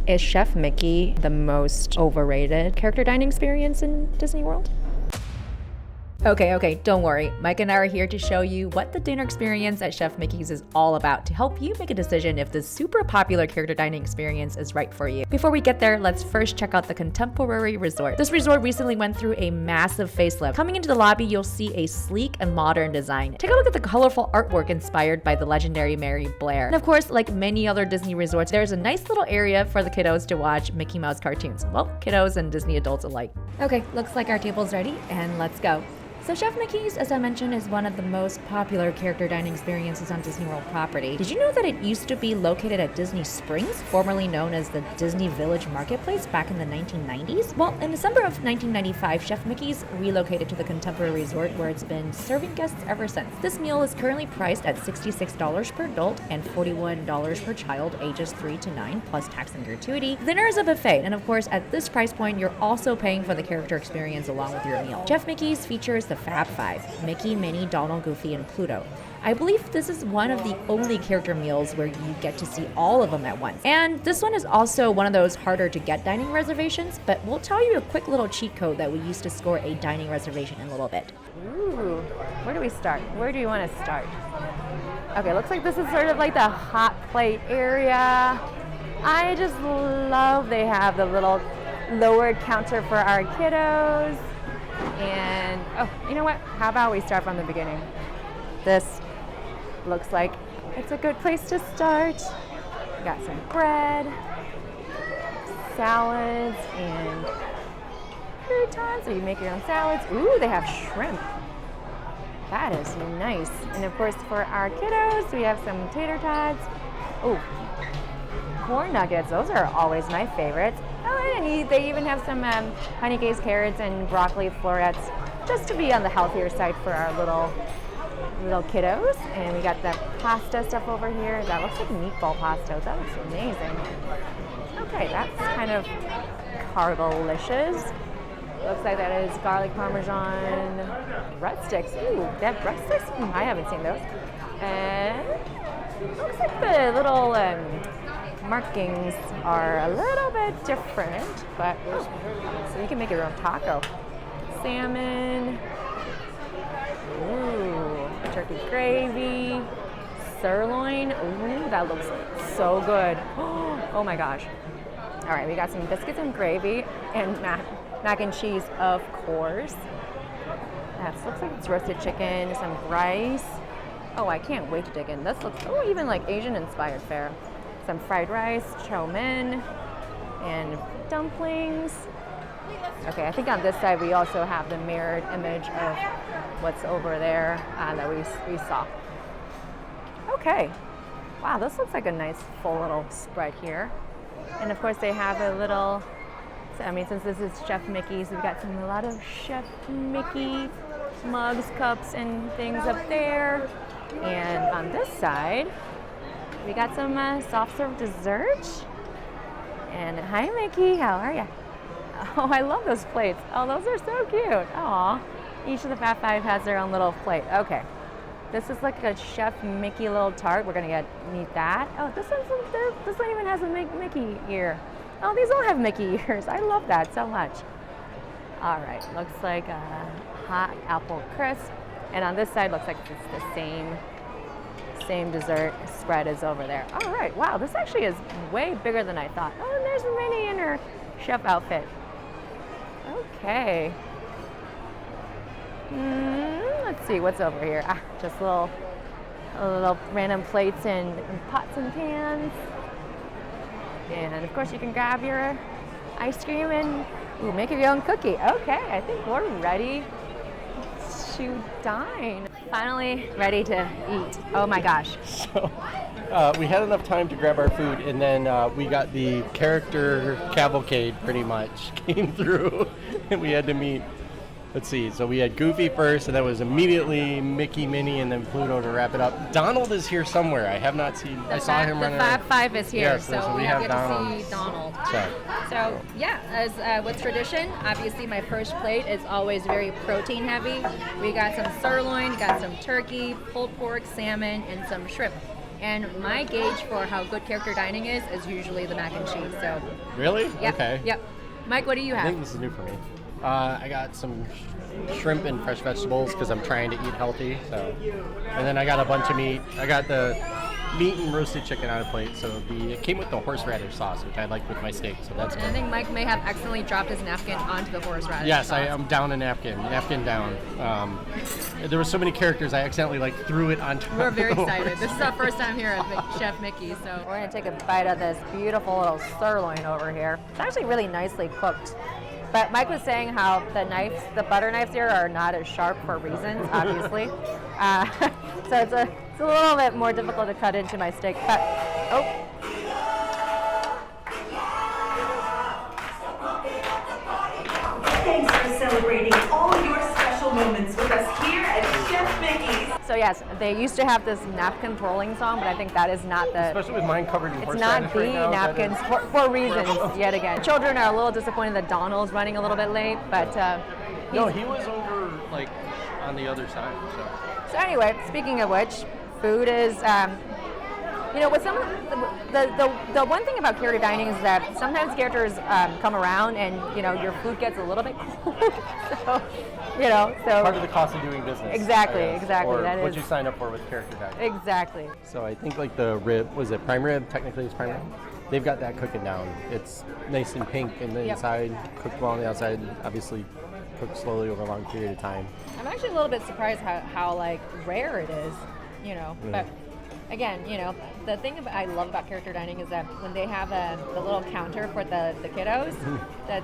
Is Chef Mickey the most overrated character dining experience in Disney World? Okay, don't worry. Mike and I are here to show you what the dinner experience at Chef Mickey's is all about to help you make a decision if this super popular character dining experience is right for you. Before we get there, let's first check out the Contemporary Resort. This resort recently went through a massive facelift. Coming into the lobby, you'll see a sleek and modern design. Take a look at the colorful artwork inspired by the legendary Mary Blair. And of course, like many other Disney resorts, there's a nice little area for the kiddos to watch Mickey Mouse cartoons. Well, kiddos and Disney adults alike. Okay, looks like our table's ready, and let's go. So Chef Mickey's, as I mentioned, is one of the most popular character dining experiences on Disney World property. Did you know that it used to be located at Disney Springs, formerly known as the Disney Village Marketplace back in the 1990s? Well, in December of 1995, Chef Mickey's relocated to the Contemporary Resort where it's been serving guests ever since. This meal is currently priced at $66 per adult and $41 per child ages 3 to 9 plus tax and gratuity. Dinner is a buffet, and of course at this price point you're also paying for the character experience along with your meal. Chef Mickey's features the Fab Five: Mickey, Minnie, Donald, Goofy, and Pluto. I believe this is one of the only character meals where you get to see all of them at once. And this one is also one of those harder to get dining reservations, but we'll tell you a quick little cheat code that we use to score a dining reservation in a little bit. Ooh, where do we start? Where do you want to start? Okay, looks like this is sort of like the hot plate area. I just love they have the little lowered counter for our kiddos. And, oh, you know what? How about we start from the beginning? This looks like it's a good place to start. We got some bread, salads, and croutons. So you make your own salads. Ooh, they have shrimp. That is nice. And of course, for our kiddos, we have some tater tots. Oh, corn nuggets. Those are always my favorites. Oh, and they even have some honey glazed carrots and broccoli florets, just to be on the healthier side for our little kiddos. And we got the pasta stuff over here. That looks like meatball pasta. That looks amazing. Okay, that's kind of carbolicious. Looks like that is garlic parmesan breadsticks. Ooh, they have breadsticks? I haven't seen those. And looks like the little markings are a little bit different, but so you can make your own taco. Salmon, ooh, turkey gravy, sirloin. Ooh, that looks so good. Oh my gosh. All right, we got some biscuits and gravy and mac and cheese, of course. That looks like it's roasted chicken, some rice. Oh, I can't wait to dig in. This looks, oh, even like Asian inspired fare. Some fried rice, chow mein, and dumplings. Okay, I think on this side we also have the mirrored image of what's over there that we saw. Okay, wow, this looks like a nice full little spread here. And of course they have a little, I mean, since this is Chef Mickey's, we've got a lot of Chef Mickey mugs, cups, and things up there. And on this side, we got some soft serve dessert. And hi, Mickey, how are ya? Oh, I love those plates. Oh, those are so cute. Aw, each of the Fab Five has their own little plate. Okay, this is like a Chef Mickey little tart. We're gonna meet that. Oh, this one even has a Mickey ear. Oh, these all have Mickey ears. I love that so much. All right, looks like a hot apple crisp. And on this side, looks like it's the same dessert spread is over there. All right, wow, this actually is way bigger than I thought. Oh, and there's Minnie in her chef outfit. Okay. Let's see what's over here. Just little random plates and pots and pans. And of course, you can grab your ice cream and make your own cookie. Okay, I think we're ready to dine. Finally ready to eat. Oh my gosh. So we had enough time to grab our food, and then we got the character cavalcade pretty much came through, and we had to meet. Let's see, so we had Goofy first, and that was immediately Mickey, Minnie, and then Pluto to wrap it up. Donald is here somewhere. I have not seen. I saw him running. The Fab Five is here, yes, so we have get Donald. to see Donald. So yeah, as with tradition, obviously my first plate is always very protein heavy. We got some sirloin, got some turkey, pulled pork, salmon, and some shrimp. And my gauge for how good character dining is usually the mac and cheese. So. Really? Yep. Okay. Yep. Mike, what do you I have? think this is new for me. I got some shrimp and fresh vegetables because I'm trying to eat healthy. So, and then I got a bunch of meat. I got the meat and roasted chicken on a plate. So it came with the horseradish sauce, which I like with my steak. So that's And good. I think Mike may have accidentally dropped his napkin onto the horseradish Yes, sauce. I'm down a napkin down. There were so many characters, I accidentally threw it onto. We're very excited. This is our first time here at Chef Mickey's, so we're gonna take a bite of this beautiful little sirloin over here. It's actually really nicely cooked. But Mike was saying how the butter knives here are not as sharp for reasons, obviously. So it's a little bit more difficult to cut into my steak. But Thanks for celebrating all your special moments with us here at Chef Mickey's. So yes, they used to have this napkin twirling song, but I think that is not the. Especially with mine covered in It's horseradish not the right now, napkins for reasons yet again. Children are a little disappointed that Donald's running a little bit late, but No, he was over on the other side. So anyway, speaking of which, food is, with some the one thing about character dining is that sometimes characters come around and your food gets a little bit cold. So Part of the cost of doing business. Exactly, I guess, exactly, Or that what is- you sign up for with character dining. exactly. So I think the rib, was it prime rib? Technically it's prime rib. They've got that cooking down. It's nice and pink in the Yep. inside, cooked well on the outside, obviously cooked slowly over a long period of time. I'm actually a little bit surprised how rare it is, but again, the thing I love about character dining is that when they have the little counter for the kiddos, that,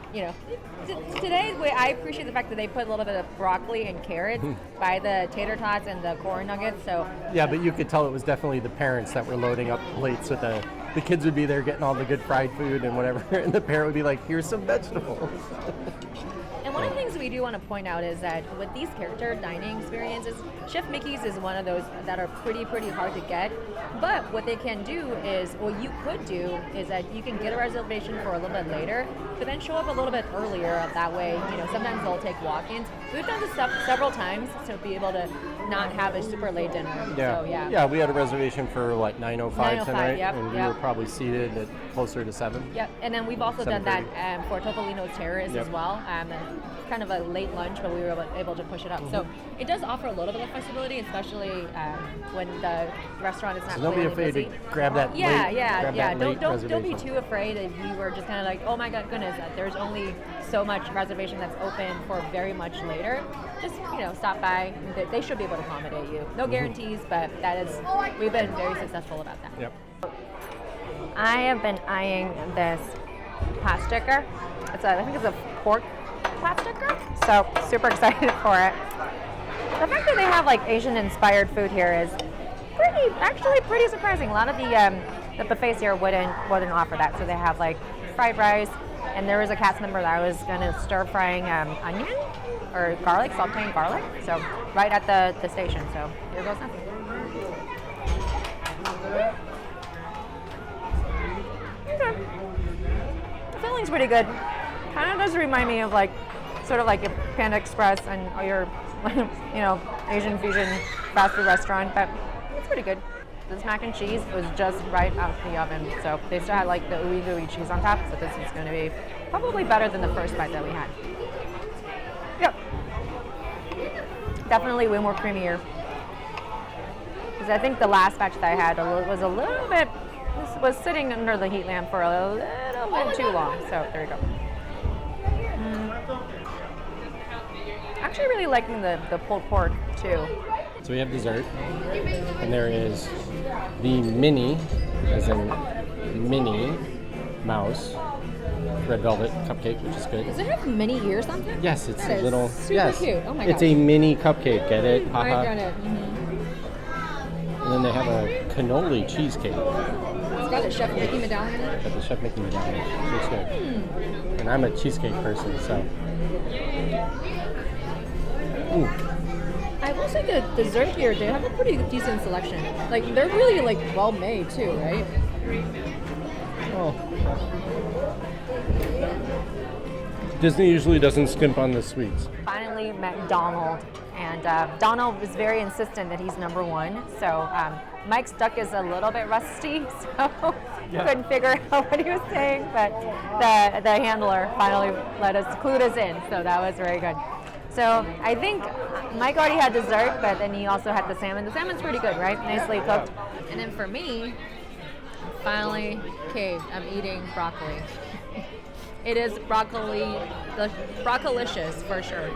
today I appreciate the fact that they put a little bit of broccoli and carrots by the tater tots and the corn nuggets, so. Yeah, but you could tell it was definitely the parents that were loading up plates with the kids would be there getting all the good fried food and whatever, and the parent would be like, here's some vegetables. And one of the things we do want to point out is that with these character dining experiences, Chef Mickey's is one of those that are pretty hard to get. But what they can do is, what you could do is that you can get a reservation for a little bit later, but then show up a little bit earlier. That way, sometimes they'll take walk-ins. We've done this stuff several times to be able to not have a super late dinner. Yeah. So, yeah. Yeah, we had a reservation for 9:05 9:05, tonight, yep, and we yep. were probably seated at closer to 7. Yep, and then we've also done that 7:30. for Topolino's Terrace Yep. as well. And kind of a late lunch, but we were able to push it up. So it does offer a little bit of flexibility, especially when the restaurant is not So don't be really afraid busy. to grab that late, grab that late Don't be reservation. too afraid if you were just kind of like, oh my goodness, there's only so much reservation that's open for very much later. Just stop by. They should be able to accommodate you. No guarantees, but we've been very successful about that. Yep. I have been eyeing this pot sticker. I think it's a pork pot sticker. So super excited for it. The fact that they have Asian-inspired food here is pretty surprising. A lot of the buffets here wouldn't offer that. So they have fried rice, and there was a cast member that was gonna stir frying onion or garlic, sauteing garlic. So right at the station. So here goes nothing. Okay. The filling's pretty good. Kind of does remind me of sort of like a Panda Express and your, Asian fusion fast food restaurant, but it's pretty good. This mac and cheese was just right out the oven, so they still had the ooey gooey cheese on top, so this is going to be probably better than the first bite that we had. Yep. Definitely way more creamier. Because I think the last batch that I had was a little bit, was sitting under the heat lamp for a little bit too long, so there you go. Actually really liking the pulled pork too. So we have dessert, and there is the mini, as in mini, mouse, red velvet cupcake, which is good. Does it have mini ears on top? Yes, it's That a is little. super yes, cute. Oh my it's gosh. a mini cupcake. Get it? I Haha. got it. And then they have a cannoli cheesecake. It's got a Chef Mickey medallion in it. Got the Chef Mickey medallion. Looks good. And I'm a cheesecake person, so. Ooh. I will say the dessert here, they have a pretty decent selection. They're really well made too, right? Oh. Disney usually doesn't skimp on the sweets. Finally met Donald, and Donald was very insistent that he's number one. So Mike's duck is a little bit rusty, so couldn't figure out what he was saying, but the handler finally clued us in, so that was very good. So I think Mike already had dessert, but then he also had the salmon. The salmon's pretty good, right? Nicely cooked. And then for me, finally caved. I'm eating broccoli. It is broccolicious for sure.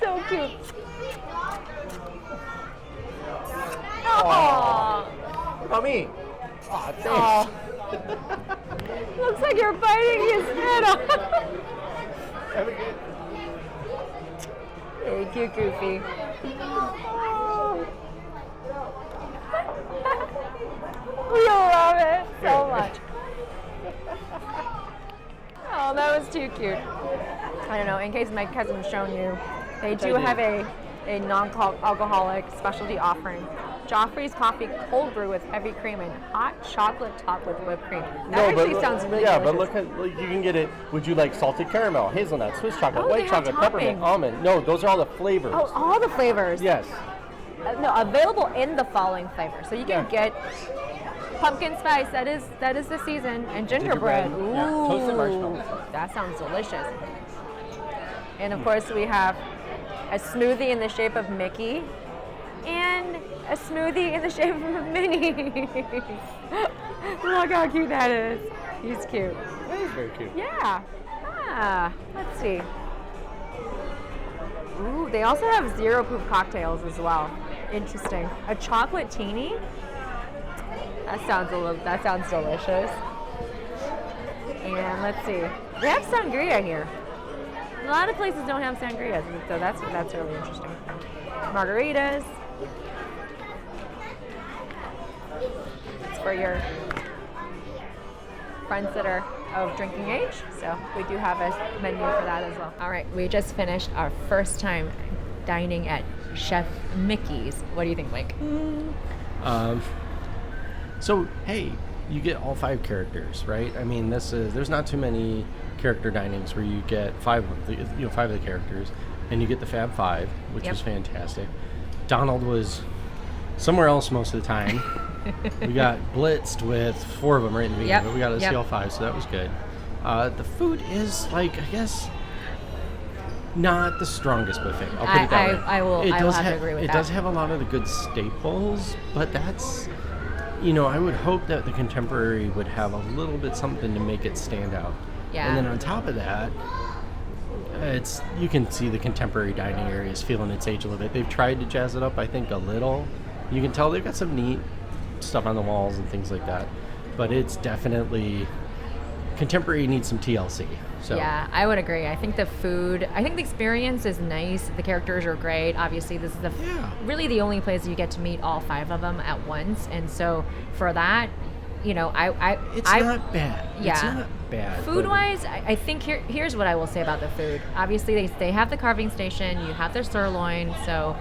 So cute. Oh. What about me? Oh, thanks. Oh. Looks like you're biting his head off. Have a good. Very cute, Goofy. Oh. We love it so much. Oh, that was too cute. I don't know, in case Mike hasn't shown you, they do have a non-alcoholic specialty offering. Joffrey's coffee cold brew with heavy cream and hot chocolate topped with whipped cream. That sounds really delicious. But look at, you can get it. Would you like salted caramel, hazelnut, Swiss chocolate, Oh, white they have chocolate, peppermint, toppings. almond? No, those are all the flavors. Oh, all the flavors. Yes. No, available in the following flavors. So you can get pumpkin spice, that is the season, and gingerbread. Ooh, Yeah. Toasted marshmallows. that sounds delicious. And of course we have a smoothie in the shape of Mickey and a smoothie in the shape of Minnie. Look how cute that is. He's cute. That is very cute. Yeah. Let's see. Ooh, they also have zero proof cocktails as well. Interesting. A chocolate teeny. That sounds delicious. And let's see. They have sangria here. A lot of places don't have sangria, so that's really interesting. Margaritas. It's for your friends that are of drinking age, so we do have a menu for that as well. All right, we just finished our first time dining at Chef Mickey's. What do you think, Mike? So hey, you get all 5 characters, right? I mean, there's not too many character dinings where you get 5 of the characters, and you get the Fab Five, which was fantastic. Donald was somewhere else most of the time. We got blitzed with 4 of them right in the beginning, but we got a CL5, so that was good. The food is I guess, not the strongest buffet. I'll put it that way. I will have to agree with that. It does have a lot of the good staples, but that's, I would hope that the contemporary would have a little bit something to make it stand out. Yeah. And then on top of that, you can see the contemporary dining area is feeling its age a little bit. They've tried to jazz it up, I think, a little. You can tell they've got some neat stuff on the walls and things like that. But it's definitely, contemporary needs some TLC. So. Yeah, I would agree. I think the experience is nice. The characters are great. Obviously, this is really the only place you get to meet all 5 of them at once. And so for that, it's not bad. Yeah. It's not bad. Food-wise, I think here's what I will say about the food. Obviously, they have the carving station. You have their sirloin. So,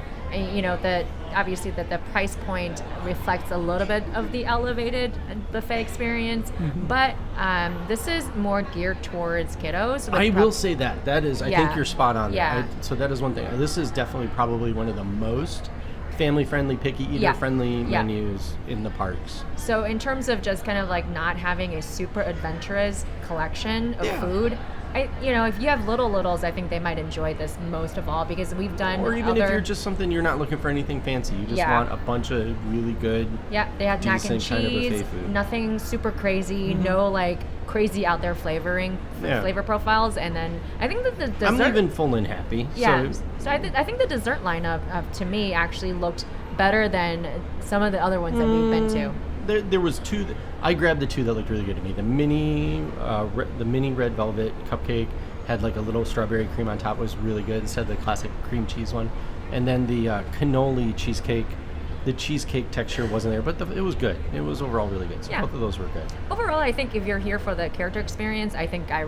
obviously the price point reflects a little bit of the elevated buffet experience. Mm-hmm. But this is more geared towards kiddos. I will say that. That is, I think you're spot on. Yeah. So that is one thing. This is definitely probably one of the most family-friendly, picky eater-friendly menus in the parks. So in terms of just kind of not having a super adventurous collection of food, if you have littles, I think they might enjoy this most of all, because we've done if you're just you're not looking for anything fancy, you just want a bunch of really good, they had mac and cheese, kind of buffet food. Nothing super crazy, no crazy out there flavor profiles, and then I think that the dessert, I'm leaving full and happy. So I think the dessert lineup to me actually looked better than some of the other ones that we've been to. There was 2. I grabbed the 2 that looked really good to me. The mini red velvet cupcake had a little strawberry cream on top. It was really good instead of the classic cream cheese one. And then the cannoli cheesecake. The cheesecake texture wasn't there, but it was good. It was overall really good. So both of those were good. Overall, I think if you're here for the character experience, I think I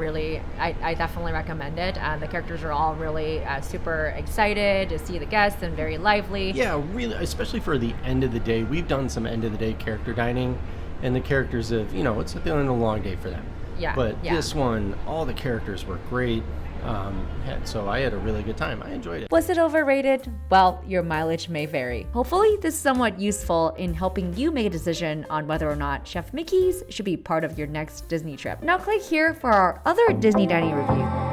definitely recommend it. The characters are all really super excited to see the guests and very lively. Yeah, really, especially for the end of the day. We've done some end of the day character dining, and the characters it's at the end of a long day for them. Yeah, But yeah. this one, all the characters were great. So I had a really good time. I enjoyed it. Was it overrated? Well, your mileage may vary. Hopefully, this is somewhat useful in helping you make a decision on whether or not Chef Mickey's should be part of your next Disney trip. Now click here for our other Disney dining review.